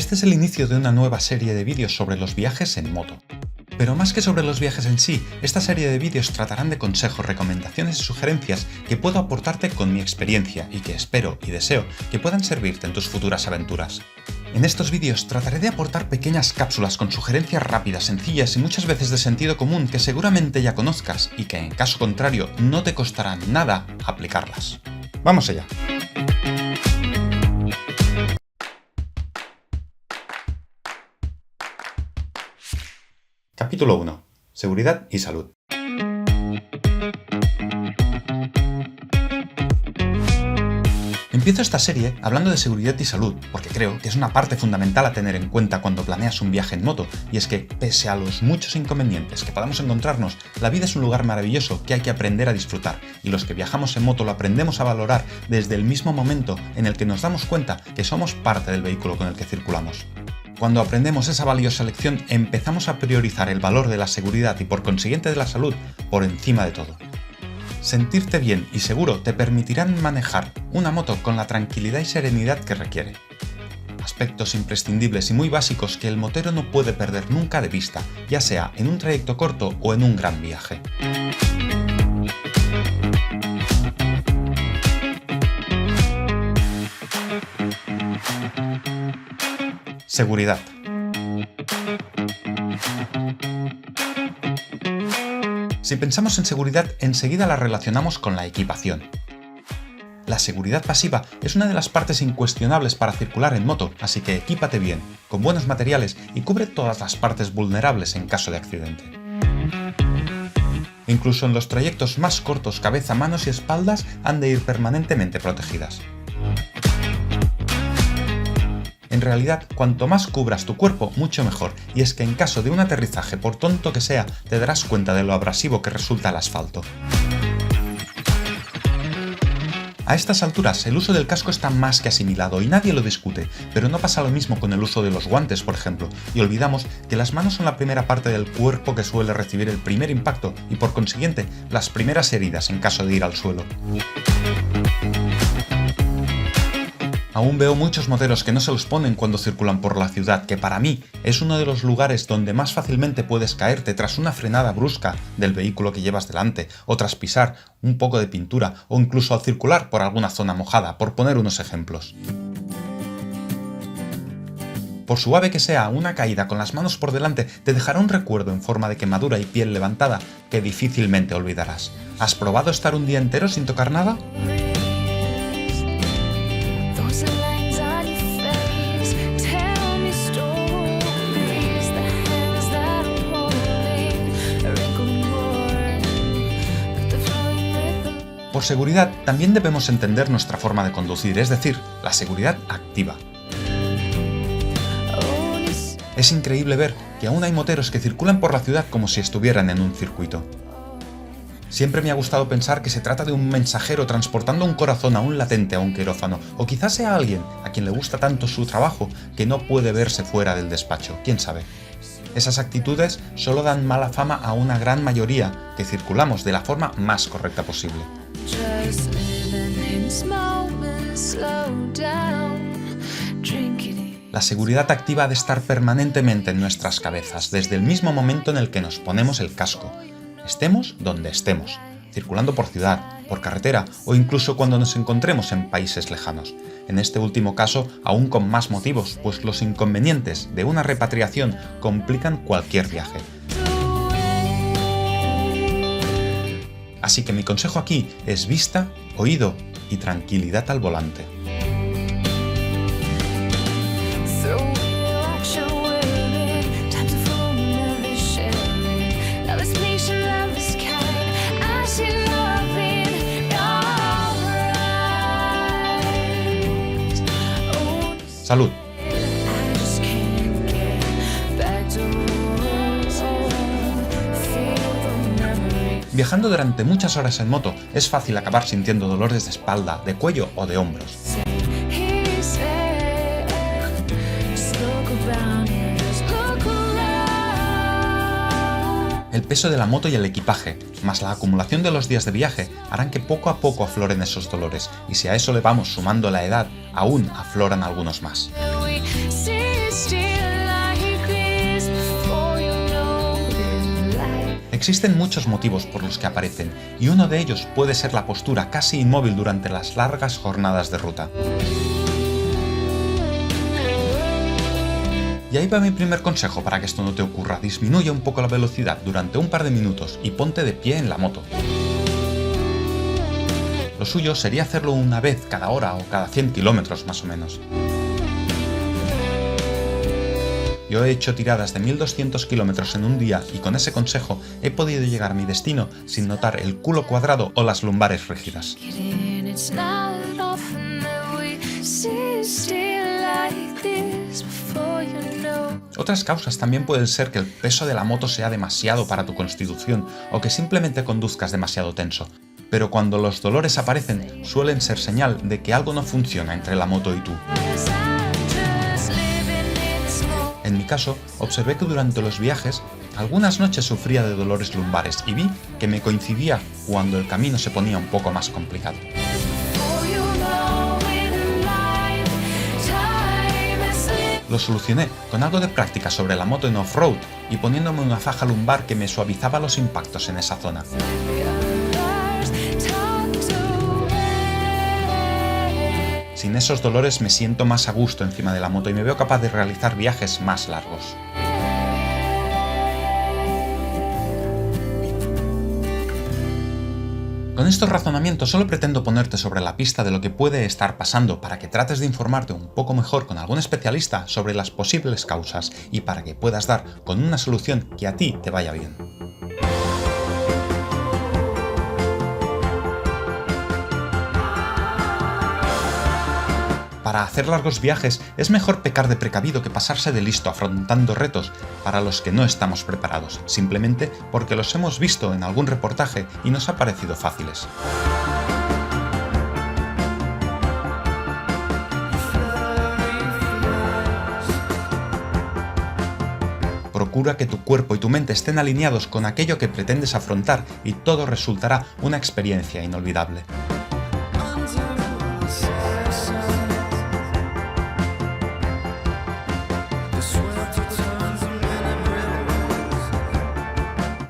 Este es el inicio de una nueva serie de vídeos sobre los viajes en moto. Pero más que sobre los viajes en sí, esta serie de vídeos tratarán de consejos, recomendaciones y sugerencias que puedo aportarte con mi experiencia y que espero y deseo que puedan servirte en tus futuras aventuras. En estos vídeos trataré de aportar pequeñas cápsulas con sugerencias rápidas, sencillas y muchas veces de sentido común que seguramente ya conozcas y que en caso contrario no te costará nada aplicarlas. ¡Vamos allá! Capítulo 1. Seguridad y salud. Empiezo esta serie hablando de seguridad y salud, porque creo que es una parte fundamental a tener en cuenta cuando planeas un viaje en moto, y es que, pese a los muchos inconvenientes que podamos encontrarnos, la vida es un lugar maravilloso que hay que aprender a disfrutar, y los que viajamos en moto lo aprendemos a valorar desde el mismo momento en el que nos damos cuenta que somos parte del vehículo con el que circulamos. Cuando aprendemos esa valiosa lección, empezamos a priorizar el valor de la seguridad y por consiguiente de la salud por encima de todo. Sentirte bien y seguro te permitirán manejar una moto con la tranquilidad y serenidad que requiere. Aspectos imprescindibles y muy básicos que el motero no puede perder nunca de vista, ya sea en un trayecto corto o en un gran viaje. Seguridad. Si pensamos en seguridad, enseguida la relacionamos con la equipación. La seguridad pasiva es una de las partes incuestionables para circular en moto, así que equípate bien, con buenos materiales y cubre todas las partes vulnerables en caso de accidente. Incluso en los trayectos más cortos, cabeza, manos y espaldas han de ir permanentemente protegidas. En realidad, cuanto más cubras tu cuerpo, mucho mejor, y es que en caso de un aterrizaje, por tonto que sea, te darás cuenta de lo abrasivo que resulta el asfalto. A estas alturas, el uso del casco está más que asimilado y nadie lo discute, pero no pasa lo mismo con el uso de los guantes, por ejemplo, y olvidamos que las manos son la primera parte del cuerpo que suele recibir el primer impacto y por consiguiente, las primeras heridas en caso de ir al suelo. Aún veo muchos moteros que no se los ponen cuando circulan por la ciudad, que para mí es uno de los lugares donde más fácilmente puedes caerte tras una frenada brusca del vehículo que llevas delante, o tras pisar un poco de pintura, o incluso al circular por alguna zona mojada, por poner unos ejemplos. Por suave que sea, una caída con las manos por delante te dejará un recuerdo en forma de quemadura y piel levantada que difícilmente olvidarás. ¿Has probado estar un día entero sin tocar nada? Por seguridad, también debemos entender nuestra forma de conducir, es decir, la seguridad activa. Es increíble ver que aún hay moteros que circulan por la ciudad como si estuvieran en un circuito. Siempre me ha gustado pensar que se trata de un mensajero transportando un corazón aún latente a un quirófano, o quizás sea alguien a quien le gusta tanto su trabajo que no puede verse fuera del despacho, quién sabe. Esas actitudes solo dan mala fama a una gran mayoría que circulamos de la forma más correcta posible. La seguridad activa ha de estar permanentemente en nuestras cabezas, desde el mismo momento en el que nos ponemos el casco. Estemos donde estemos, circulando por ciudad, por carretera o incluso cuando nos encontremos en países lejanos. En este último caso, aún con más motivos, pues los inconvenientes de una repatriación complican cualquier viaje. Así que mi consejo aquí es vista, oído y tranquilidad al volante. Salud. Viajando durante muchas horas en moto, es fácil acabar sintiendo dolores de espalda, de cuello o de hombros. El peso de la moto y el equipaje, más la acumulación de los días de viaje, harán que poco a poco afloren esos dolores, y si a eso le vamos sumando la edad, aún afloran algunos más. Existen muchos motivos por los que aparecen, y uno de ellos puede ser la postura casi inmóvil durante las largas jornadas de ruta. Y ahí va mi primer consejo para que esto no te ocurra: disminuye un poco la velocidad durante un par de minutos y ponte de pie en la moto. Lo suyo sería hacerlo una vez cada hora o cada 100 kilómetros más o menos. Yo he hecho tiradas de 1200 kilómetros en un día y con ese consejo he podido llegar a mi destino sin notar el culo cuadrado o las lumbares rígidas. Otras causas también pueden ser que el peso de la moto sea demasiado para tu constitución o que simplemente conduzcas demasiado tenso. Pero cuando los dolores aparecen, suelen ser señal de que algo no funciona entre la moto y tú. En mi caso, observé que durante los viajes, algunas noches sufría de dolores lumbares y vi que me coincidía cuando el camino se ponía un poco más complicado. Lo solucioné con algo de práctica sobre la moto en off-road y poniéndome una faja lumbar que me suavizaba los impactos en esa zona. Sin esos dolores me siento más a gusto encima de la moto y me veo capaz de realizar viajes más largos. Con estos razonamientos solo pretendo ponerte sobre la pista de lo que puede estar pasando para que trates de informarte un poco mejor con algún especialista sobre las posibles causas y para que puedas dar con una solución que a ti te vaya bien. Para hacer largos viajes es mejor pecar de precavido que pasarse de listo afrontando retos para los que no estamos preparados, simplemente porque los hemos visto en algún reportaje y nos ha parecido fáciles. Procura que tu cuerpo y tu mente estén alineados con aquello que pretendes afrontar y todo resultará una experiencia inolvidable.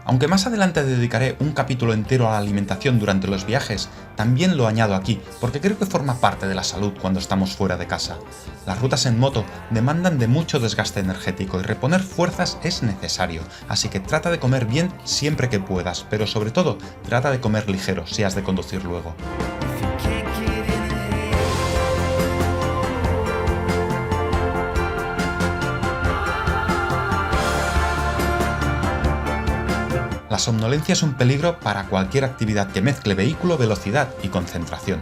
Aunque más adelante dedicaré un capítulo entero a la alimentación durante los viajes, también lo añado aquí, porque creo que forma parte de la salud cuando estamos fuera de casa. Las rutas en moto demandan de mucho desgaste energético y reponer fuerzas es necesario, así que trata de comer bien siempre que puedas, pero sobre todo, trata de comer ligero si has de conducir luego. La somnolencia es un peligro para cualquier actividad que mezcle vehículo, velocidad y concentración.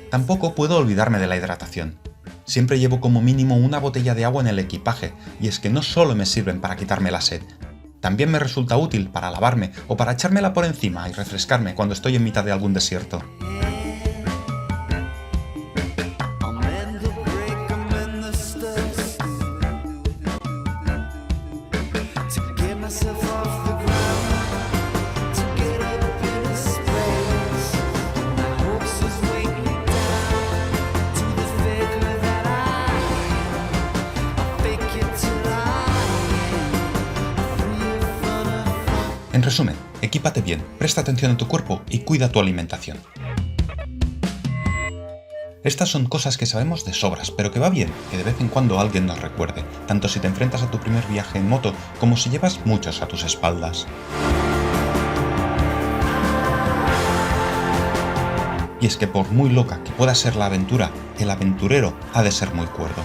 Tampoco puedo olvidarme de la hidratación. Siempre llevo como mínimo una botella de agua en el equipaje, y es que no solo me sirven para quitarme la sed, también me resulta útil para lavarme o para echármela por encima y refrescarme cuando estoy en mitad de algún desierto. En resumen, equípate bien, presta atención a tu cuerpo y cuida tu alimentación. Estas son cosas que sabemos de sobras, pero que va bien que de vez en cuando alguien nos recuerde, tanto si te enfrentas a tu primer viaje en moto como si llevas muchos a tus espaldas. Y es que por muy loca que pueda ser la aventura, el aventurero ha de ser muy cuerdo.